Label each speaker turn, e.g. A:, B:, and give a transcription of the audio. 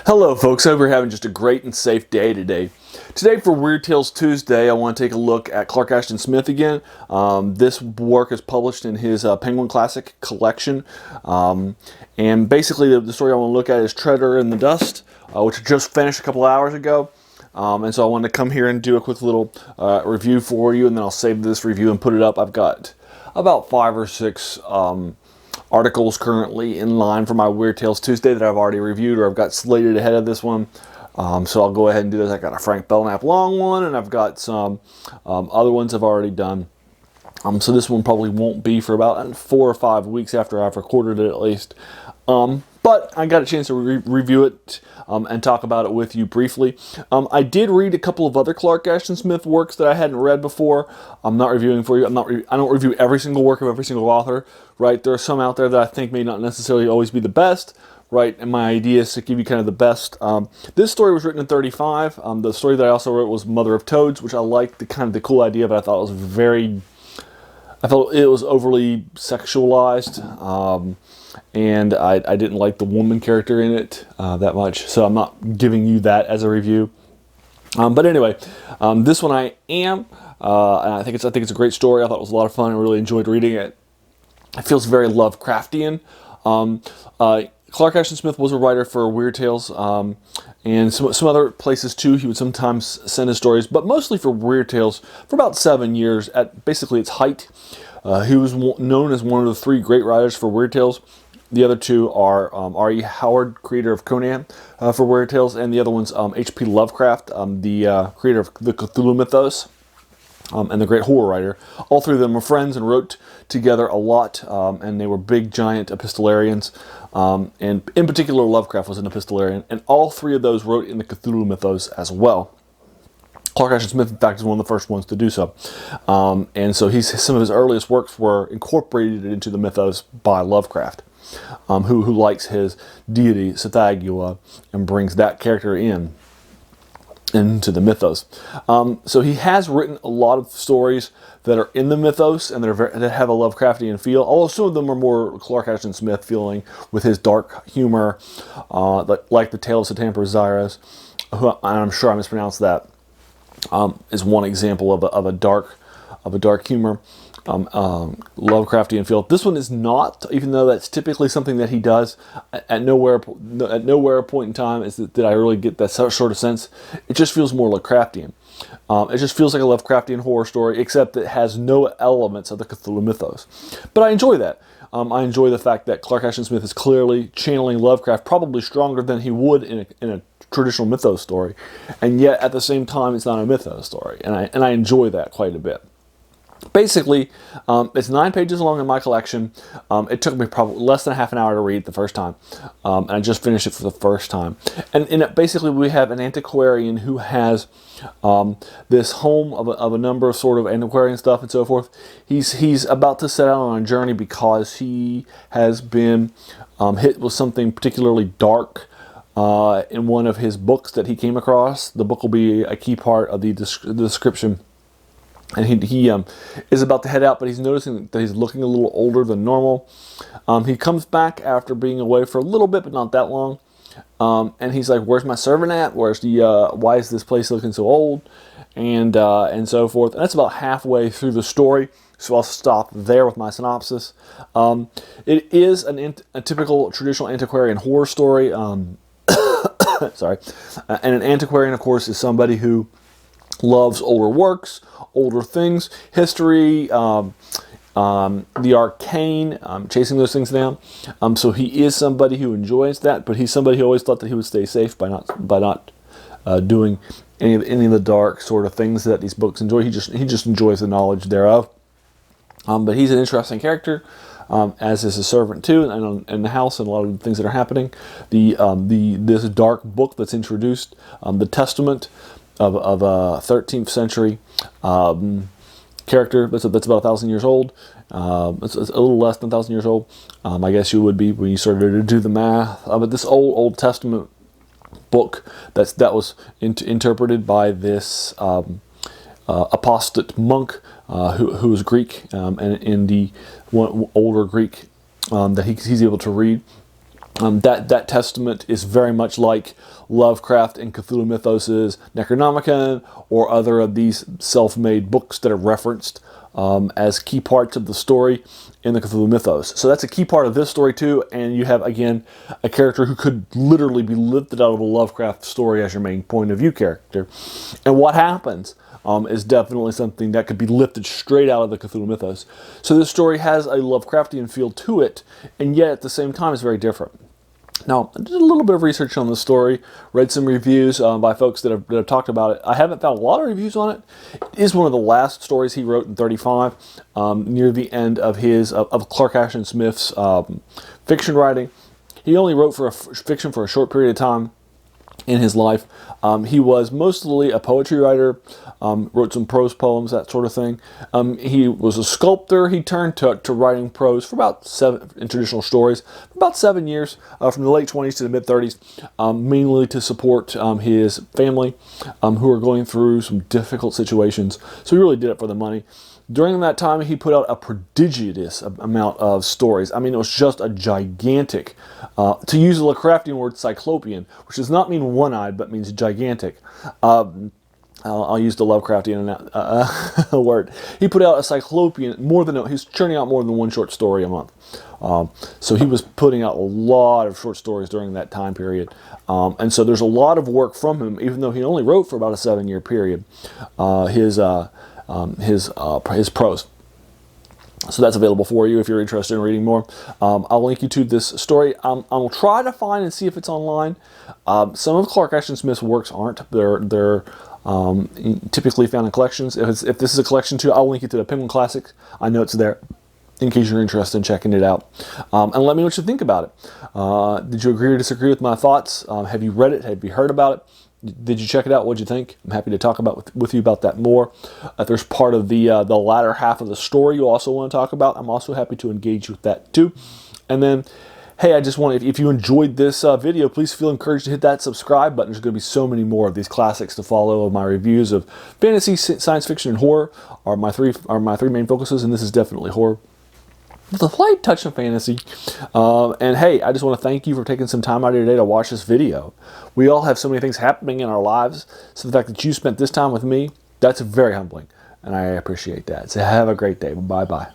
A: Hello folks, hope you're having just a great and safe day today. Today for Weird Tales Tuesday, I want to take a look at Clark Ashton Smith again. This work is published in his Penguin Classic collection. And basically the story I want to look at is Treader in the Dust, which I just finished a couple hours ago. And so I wanted to come here and do a quick little review for you, and then I'll save this review and put it up. I've got about 5 or 6 articles currently in line for my Weird Tales Tuesday that I've already reviewed or I've got slated ahead of this one. So I'll go ahead and do this. I got a Frank Belknap long one, and I've got some other ones I've already done. So this one probably won't be for about 4 or 5 weeks after I've recorded it at least. But I got a chance to review it and talk about it with you briefly. I did read a couple of other Clark Ashton Smith works that I hadn't read before. I'm not reviewing for you. I don't review every single work of every single author, right? There are some out there that I think may not necessarily always be the best, right? And my idea is to give you kind of the best. This story was written in 1935. The story that I also wrote was Mother of Toads, which I liked the cool idea, but I thought I felt it was overly sexualized. And I didn't like the woman character in it that much, so I'm not giving you that as a review. But anyway, this one I am, and I think it's a great story. I thought it was a lot of fun. I really enjoyed reading it. It feels very Lovecraftian. Clark Ashton Smith was a writer for Weird Tales, and some other places too. He would sometimes send his stories, but mostly for Weird Tales for about 7 years at basically its height. He was known as one of the 3 great writers for Weird Tales. The other 2 are R.E. Howard, creator of Conan for Weird Tales, and the other one's H.P. Lovecraft, the creator of the Cthulhu mythos, and the great horror writer. All 3 of them were friends and wrote together a lot, and they were big, giant epistolarians. And in particular, Lovecraft was an epistolarian, and all 3 of those wrote in the Cthulhu mythos as well. Clark Ashton Smith, in fact, is one of the first ones to do so. And so some of his earliest works were incorporated into the mythos by Lovecraft, who likes his deity, Cthagua, and brings that character into the mythos. So he has written a lot of stories that are in the mythos and that have a Lovecraftian feel, although some of them are more Clark Ashton Smith feeling with his dark humor, like the Tale of Satan Osiris, and I'm sure I mispronounced that. Is one example of a dark humor, Lovecraftian feel. This one is not, even though that's typically something that he does. At nowhere point in time did I really get that sort of sense. It just feels more Lovecraftian. It just feels like a Lovecraftian horror story, except it has no elements of the Cthulhu mythos. But I enjoy that. I enjoy the fact that Clark Ashton Smith is clearly channeling Lovecraft, probably stronger than he would in a traditional mythos story, and yet at the same time it's not a mythos story, and I enjoy that quite a bit. Basically, it's 9 pages long in my collection. It took me probably less than half an hour to read the first time, and I just finished it for the first time. And in it, basically, we have an antiquarian who has this home of a number of sort of antiquarian stuff and so forth. He's about to set out on a journey because he has been hit with something particularly dark in one of his books that he came across. The book will be a key part of the description. And he is about to head out, but he's noticing that he's looking a little older than normal. He comes back after being away for a little bit, but not that long. And he's like, "Where's my servant at? Why is this place looking so old?" And so forth. And that's about halfway through the story, so I'll stop there with my synopsis. It is a typical traditional antiquarian horror story. Sorry. And an antiquarian, of course, is somebody who loves older works, older things, history, the arcane, chasing those things down. So he is somebody who enjoys that, but he's somebody who always thought that he would stay safe by not doing any of the dark sort of things that these books enjoy. He just enjoys the knowledge thereof. But he's an interesting character, as is his servant too, and the house and a lot of the things that are happening. This dark book that's introduced, the Testament of a 13th century character that's about 1,000 years old. It's a little less than 1,000 years old. I guess you would be when you started to do the math. But this Old Testament book that was interpreted by this apostate monk who was Greek, and in the one older Greek that he's able to read. That testament is very much like Lovecraft and Cthulhu Mythos' Necronomicon, or other of these self-made books that are referenced as key parts of the story in the Cthulhu Mythos. So that's a key part of this story too, and you have, again, a character who could literally be lifted out of a Lovecraft story as your main point of view character. And what happens is definitely something that could be lifted straight out of the Cthulhu Mythos. So this story has a Lovecraftian feel to it, and yet at the same time it's very different. Now, I did a little bit of research on the story, read some reviews by folks that have talked about it. I haven't found a lot of reviews on it. It is one of the last stories he wrote in 35, near the end of of Clark Ashton Smith's fiction writing. He only wrote fiction for a short period of time in his life. He was mostly a poetry writer, wrote some prose poems, that sort of thing. He was a sculptor. He turned to writing prose for about in traditional stories, for about 7 years, from the late 20s to the mid 30s, mainly to support his family, who were going through some difficult situations. So he really did it for the money. During that time, he put out a prodigious amount of stories. I mean, it was just a gigantic, to use the Lovecraftian word, cyclopean, which does not mean one-eyed, but means gigantic. I'll use the Lovecraftian word. He put out a cyclopean, he's churning out more than one short story a month. So he was putting out a lot of short stories during that time period. And so there's a lot of work from him, even though he only wrote for about a 7-year period, his prose. So that's available for you if you're interested in reading more. I'll link you to this story. I'll try to find and see if it's online. Some of Clark Ashton Smith's works aren't. They're typically found in collections. If this is a collection too, I'll link you to the Penguin Classics. I know it's there, in case you're interested in checking it out. And let me know what you think about it. Did you agree or disagree with my thoughts? Have you read it? Have you heard about it? Did you check it out? What'd you think? I'm happy to talk with you about that more. If there's part of the latter half of the story you also want to talk about, I'm also happy to engage with that too. And then, hey, I just want if you enjoyed this video, please feel encouraged to hit that subscribe button. There's going to be so many more of these classics to follow of my reviews of fantasy, science fiction, and horror are my three main focuses, and this is definitely horror with a slight touch of fantasy. And hey, I just want to thank you for taking some time out of your day to watch this video. We all have so many things happening in our lives, so the fact that you spent this time with me, that's very humbling, and I appreciate that. So have a great day. Bye-bye.